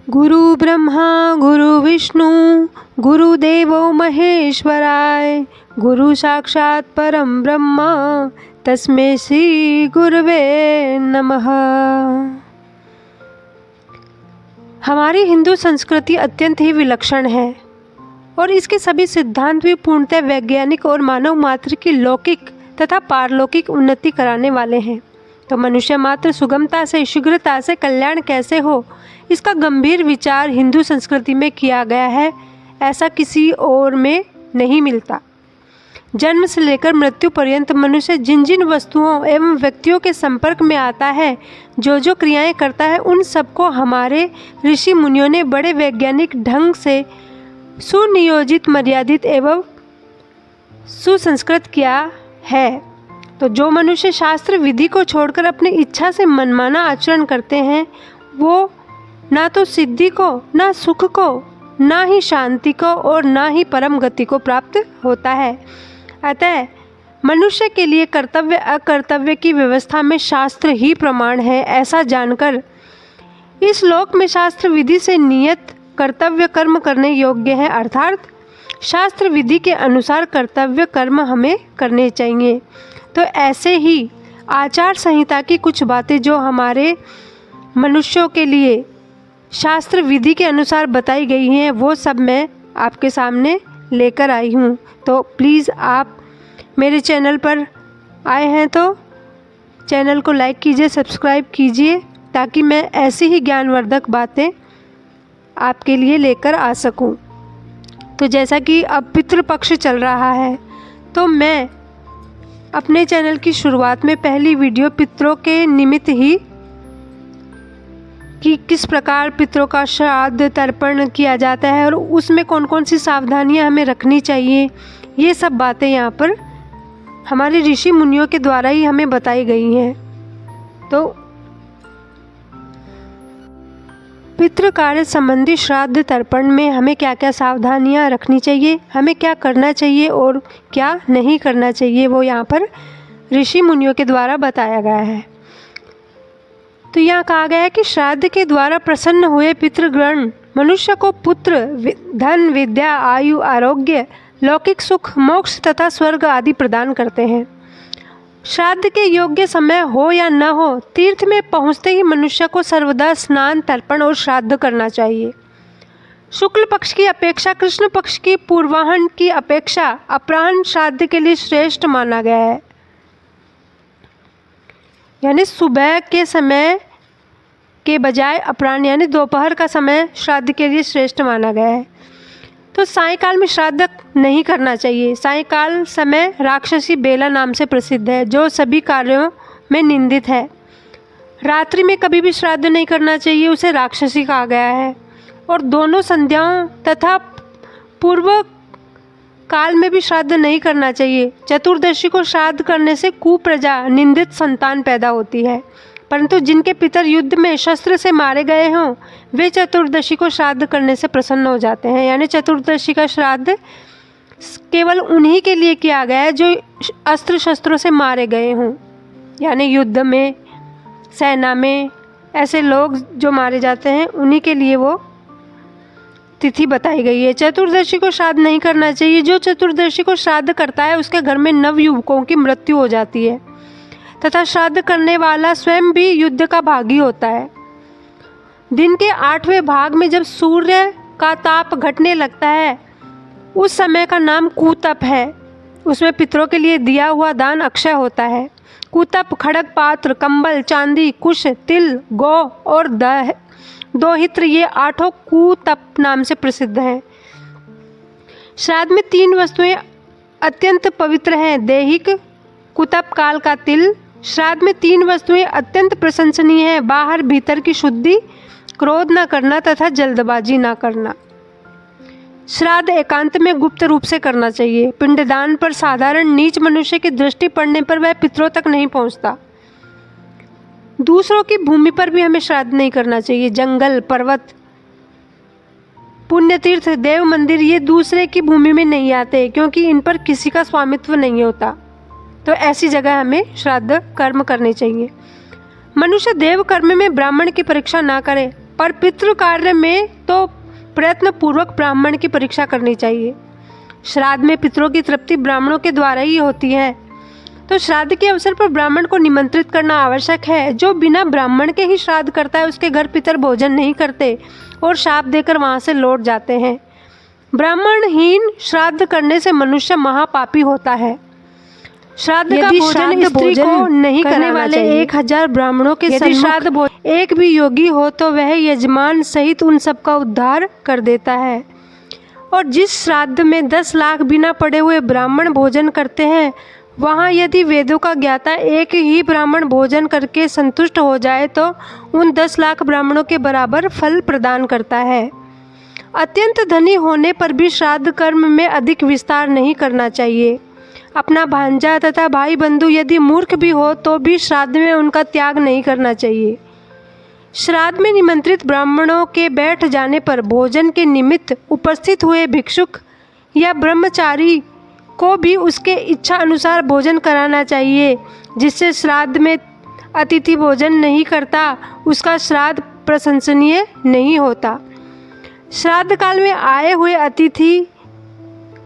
गुरु ब्रह्मा गुरु विष्णु गुरुदेवो महेश्वराय गुरु साक्षात परम ब्रह्म तस्मै श्री गुरुवे नमः। हमारी हिंदू संस्कृति अत्यंत ही विलक्षण है और इसके सभी सिद्धांत भी पूर्णतः वैज्ञानिक और मानव मात्र की लौकिक तथा पारलौकिक उन्नति कराने वाले हैं। तो मनुष्य मात्र सुगमता से शीघ्रता से कल्याण कैसे हो, इसका गंभीर विचार हिंदू संस्कृति में किया गया है। ऐसा किसी और में नहीं मिलता। जन्म से लेकर मृत्यु पर्यंत मनुष्य जिन जिन वस्तुओं एवं व्यक्तियों के संपर्क में आता है, जो जो क्रियाएं करता है, उन सबको हमारे ऋषि मुनियों ने बड़े वैज्ञानिक ढंग से सुनियोजित, मर्यादित एवं सुसंस्कृत किया है। तो जो मनुष्य शास्त्र विधि को छोड़कर अपनी इच्छा से मनमाना आचरण करते हैं, वो ना तो सिद्धि को, ना सुख को, ना ही शांति को और ना ही परम गति को प्राप्त होता है। अतः मनुष्य के लिए कर्तव्य अकर्तव्य की व्यवस्था में शास्त्र ही प्रमाण है, ऐसा जानकर इस लोक में शास्त्र विधि से नियत कर्तव्य कर्म करने योग्य है। अर्थात शास्त्र विधि के अनुसार कर्तव्य कर्म हमें करने चाहिए। तो ऐसे ही आचार संहिता की कुछ बातें जो हमारे मनुष्यों के लिए शास्त्र विधि के अनुसार बताई गई हैं, वो सब मैं आपके सामने लेकर आई हूँ। तो प्लीज़ आप मेरे चैनल पर आए हैं तो चैनल को लाइक कीजिए, सब्सक्राइब कीजिए, ताकि मैं ऐसी ही ज्ञानवर्धक बातें आपके लिए लेकर आ सकूं। तो जैसा कि अब पितृपक्ष चल रहा है, तो मैं अपने चैनल की शुरुआत में पहली वीडियो पितरों के निमित्त ही कि किस प्रकार पितरों का श्राद्ध तर्पण किया जाता है और उसमें कौन कौन सी सावधानियां हमें रखनी चाहिए, ये सब बातें यहाँ पर हमारे ऋषि मुनियों के द्वारा ही हमें बताई गई हैं। तो पितृ कार्य संबंधी श्राद्ध तर्पण में हमें क्या क्या सावधानियां रखनी चाहिए, हमें क्या करना चाहिए और क्या नहीं करना चाहिए, वो यहाँ पर ऋषि मुनियों के द्वारा बताया गया है। तो यहाँ कहा गया है कि श्राद्ध के द्वारा प्रसन्न हुए पितृगण मनुष्य को पुत्र, धन, विद्या, आयु, आरोग्य, लौकिक सुख, मोक्ष तथा स्वर्ग आदि प्रदान करते हैं। श्राद्ध के योग्य समय हो या न हो, तीर्थ में पहुँचते ही मनुष्य को सर्वदा स्नान, तर्पण और श्राद्ध करना चाहिए। शुक्ल पक्ष की अपेक्षा कृष्ण पक्ष की पूर्वाह्न की अपेक्षा अपराह्न श्राद्ध के लिए श्रेष्ठ माना गया है। यानी सुबह के समय के बजाय अपराह्न यानी दोपहर का समय श्राद्ध के लिए श्रेष्ठ माना गया है। तो सायंकाल में श्राद्ध नहीं करना चाहिए। सायंकाल समय राक्षसी बेला नाम से प्रसिद्ध है, जो सभी कार्यों में निंदित है। रात्रि में कभी भी श्राद्ध नहीं करना चाहिए, उसे राक्षसी कहा गया है। और दोनों संध्याओं तथा पूर्व काल में भी श्राद्ध नहीं करना चाहिए। चतुर्दशी को श्राद्ध करने से कुप्रजा, निंदित संतान पैदा होती है। परंतु जिनके पितर युद्ध में शस्त्र से मारे गए हों, वे चतुर्दशी को श्राद्ध करने से प्रसन्न हो जाते हैं। यानी चतुर्दशी का श्राद्ध केवल उन्हीं के लिए किया गया है जो अस्त्र शस्त्रों से मारे गए हों। यानी युद्ध में, सेना में ऐसे लोग जो मारे जाते हैं, उन्हीं के लिए वो तिथि बताई गई है। चतुर्दशी को श्राद्ध नहीं करना चाहिए। जो चतुर्दशी को श्राद्ध करता है, उसके घर में नवयुवकों की मृत्यु हो जाती है तथा श्राद्ध करने वाला स्वयं भी युद्ध का भागी होता है। दिन के 8वें भाग में जब सूर्य का ताप घटने लगता है, उस समय का नाम कुतप है। उसमें पितरों के लिए दिया हुआ दान अक्षय होता है। कुतप खड़ग पात्र, कंबल, चांदी, कुश, तिल, गौ और दोहित्र, ये 8 कुतप नाम से प्रसिद्ध हैं। श्राद्ध में 3 वस्तुएं अत्यंत पवित्र हैं। दैहिक कुतप काल का तिल। श्राद्ध में 3 वस्तुएं अत्यंत प्रशंसनीय हैं। बाहर भीतर की शुद्धि, क्रोध न करना तथा जल्दबाजी न करना। श्राद्ध एकांत में गुप्त रूप से करना चाहिए। पिंडदान पर साधारण नीच मनुष्य की दृष्टि पड़ने पर वह पितरों तक नहीं पहुंचता। दूसरों की भूमि पर भी हमें श्राद्ध नहीं करना चाहिए। जंगल, पर्वत, पुण्यतीर्थ, देव मंदिर, ये दूसरे की भूमि में नहीं आते, क्योंकि इन पर किसी का स्वामित्व नहीं होता। तो ऐसी जगह हमें श्राद्ध कर्म करने चाहिए। मनुष्य देव कर्म में ब्राह्मण की परीक्षा ना करे। पर पितृ कार्य में तो प्रयत्नपूर्वक ब्राह्मण की परीक्षा करनी चाहिए। श्राद्ध में पितरों की तृप्ति ब्राह्मणों के द्वारा ही होती है, तो श्राद्ध के अवसर पर ब्राह्मण को निमंत्रित करना आवश्यक है। जो बिना ब्राह्मण के ही श्राद्ध करता है उसके घर पितर भोजन नहीं करते और शाप देकर वहाँ से लौट जाते हैं। ब्राह्मणहीन श्राद्ध करने से मनुष्य महापापी होता है। श्राद्ध का भोजन स्त्री को नहीं करने वाले 1000 ब्राह्मणों के सन्मुख एक भी योगी हो तो वह यजमान सहित उन सबका उद्धार कर देता है। और जिस श्राद्ध में 10 लाख बिना पड़े हुए ब्राह्मण भोजन करते हैं, वहाँ यदि वेदों का ज्ञाता एक ही ब्राह्मण भोजन करके संतुष्ट हो जाए तो उन 10 लाख ब्राह्मणों के बराबर फल प्रदान करता है। अत्यंत धनी होने पर भी श्राद्ध कर्म में अधिक विस्तार नहीं करना चाहिए। अपना भांजा तथा भाई बंधु यदि मूर्ख भी हो तो भी श्राद्ध में उनका त्याग नहीं करना चाहिए। श्राद्ध में निमंत्रित ब्राह्मणों के बैठ जाने पर भोजन के निमित्त उपस्थित हुए भिक्षुक या ब्रह्मचारी को भी उसके इच्छा अनुसार भोजन कराना चाहिए। जिससे श्राद्ध में अतिथि भोजन नहीं करता उसका श्राद्ध प्रशंसनीय नहीं होता। श्राद्ध काल में आए हुए अतिथि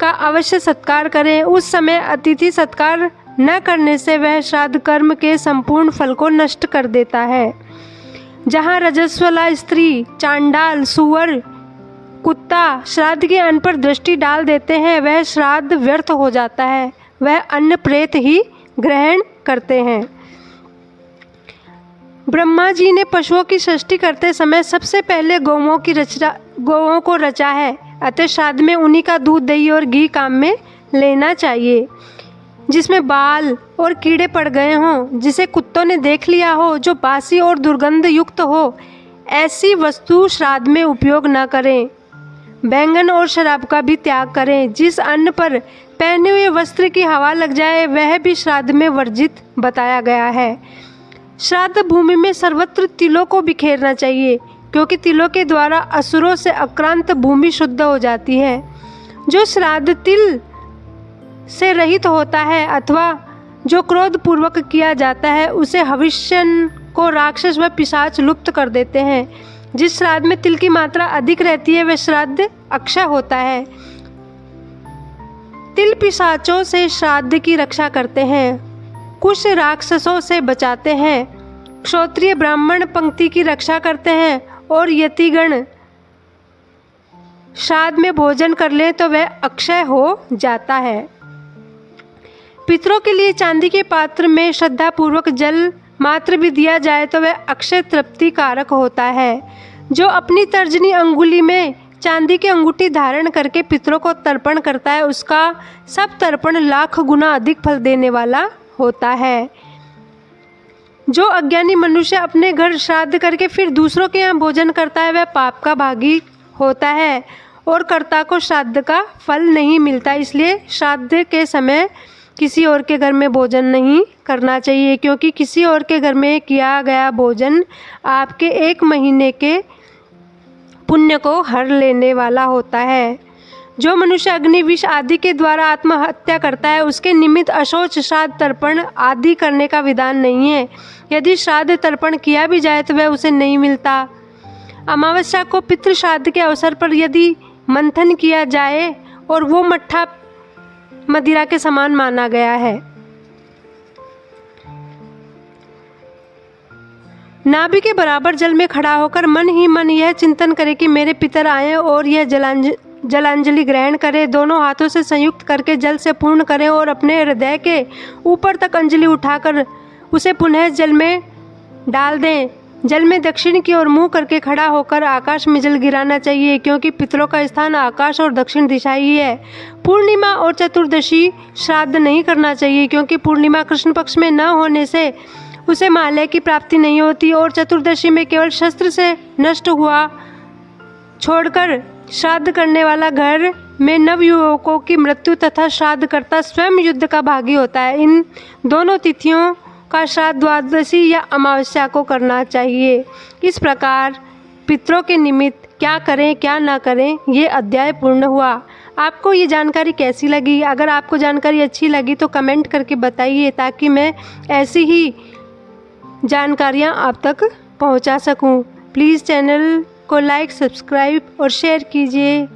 का अवश्य सत्कार करें। उस समय अतिथि सत्कार न करने से वह श्राद्ध कर्म के संपूर्ण फल को नष्ट कर देता है। जहाँ रजस्वला स्त्री, चांडाल, सुअर, कुत्ता श्राद्ध के अन्न पर दृष्टि डाल देते हैं, वह श्राद्ध व्यर्थ हो जाता है। वह अन्न प्रेत ही ग्रहण करते हैं। ब्रह्मा जी ने पशुओं की सृष्टि करते समय सबसे पहले गौओं को रचा है। अतः श्राद्ध में उन्हीं का दूध, दही और घी काम में लेना चाहिए। जिसमें बाल और कीड़े पड़ गए हों, जिसे कुत्तों ने देख लिया हो, जो बासी और दुर्गंध युक्त हो, ऐसी वस्तु श्राद्ध में उपयोग न करें। बैंगन और शराब का भी त्याग करें। जिस अन्न पर पहने हुए वस्त्र की हवा लग जाए वह भी श्राद्ध में वर्जित बताया गया है। श्राद्ध भूमि में सर्वत्र तिलों को बिखेरना चाहिए, क्योंकि तिलों के द्वारा असुरों से आक्रांत भूमि शुद्ध हो जाती है। जो श्राद्ध तिल से रहित होता है अथवा जो क्रोध पूर्वक किया जाता है, उसे हविष्यन को राक्षस व पिशाच लुप्त कर देते हैं। जिस श्राद्ध में तिल की मात्रा अधिक रहती है वह श्राद्ध अक्षय होता है। तिल पिशाचों से श्राद्ध की रक्षा करते हैं, कुछ राक्षसों से बचाते हैं। क्षत्रिय ब्राह्मण पंक्ति की रक्षा करते हैं और यतिगण श्राद्ध में भोजन कर लें तो वह अक्षय हो जाता है। पितरों के लिए चांदी के पात्र में श्रद्धापूर्वक जल मात्र भी दिया जाए तो वह अक्षय तृप्ति कारक होता है। जो अपनी तर्जनी अंगुली में चांदी की अंगूठी धारण करके पितरों को तर्पण करता है, उसका सब तर्पण लाख गुना अधिक फल देने वाला होता है। जो अज्ञानी मनुष्य अपने घर श्राद्ध करके फिर दूसरों के यहाँ भोजन करता है, वह पाप का भागी होता है और कर्ता को श्राद्ध का फल नहीं मिलता। इसलिए श्राद्ध के समय किसी और के घर में भोजन नहीं करना चाहिए, क्योंकि किसी और के घर में किया गया भोजन आपके 1 महीने के पुण्य को हर लेने वाला होता है। जो मनुष्य अग्नि, विष आदि के द्वारा आत्महत्या करता है, उसके निमित्त अशौच, श्राद्ध, तर्पण आदि करने का विधान नहीं है। यदि श्राद्ध तर्पण किया भी जाए तो वह उसे नहीं मिलता। अमावस्या को पितृ श्राद्ध के अवसर पर यदि मंथन किया जाए और वो मट्ठा मदिरा के समान माना गया है। नाभि के बराबर जल में खड़ा होकर मन ही मन यह चिंतन करे कि मेरे पितर आए और यह जलांजलि ग्रहण करे। दोनों हाथों से संयुक्त करके जल से पूर्ण करें और अपने हृदय के ऊपर तक अंजलि उठाकर उसे पुनः जल में डाल दें। जल में दक्षिण की ओर मुंह करके खड़ा होकर आकाश में जल गिराना चाहिए, क्योंकि पितरों का स्थान आकाश और दक्षिण दिशा ही है। पूर्णिमा और चतुर्दशी श्राद्ध नहीं करना चाहिए, क्योंकि पूर्णिमा कृष्ण पक्ष में न होने से उसे महालय की प्राप्ति नहीं होती और चतुर्दशी में केवल शस्त्र से नष्ट हुआ छोड़कर श्राद्ध करने वाला घर में नवयुवकों की मृत्यु तथा श्राद्ध करता स्वयं युद्ध का भागी होता है। इन दोनों तिथियों का श्राद्ध द्वादशी या अमावस्या को करना चाहिए। इस प्रकार पितरों के निमित्त क्या करें क्या ना करें ये अध्याय पूर्ण हुआ। आपको ये जानकारी कैसी लगी? अगर आपको जानकारी अच्छी लगी तो कमेंट करके बताइए, ताकि मैं ऐसी ही जानकारियाँ आप तक पहुँचा सकूँ। प्लीज़ चैनल को लाइक, सब्सक्राइब और शेयर कीजिए।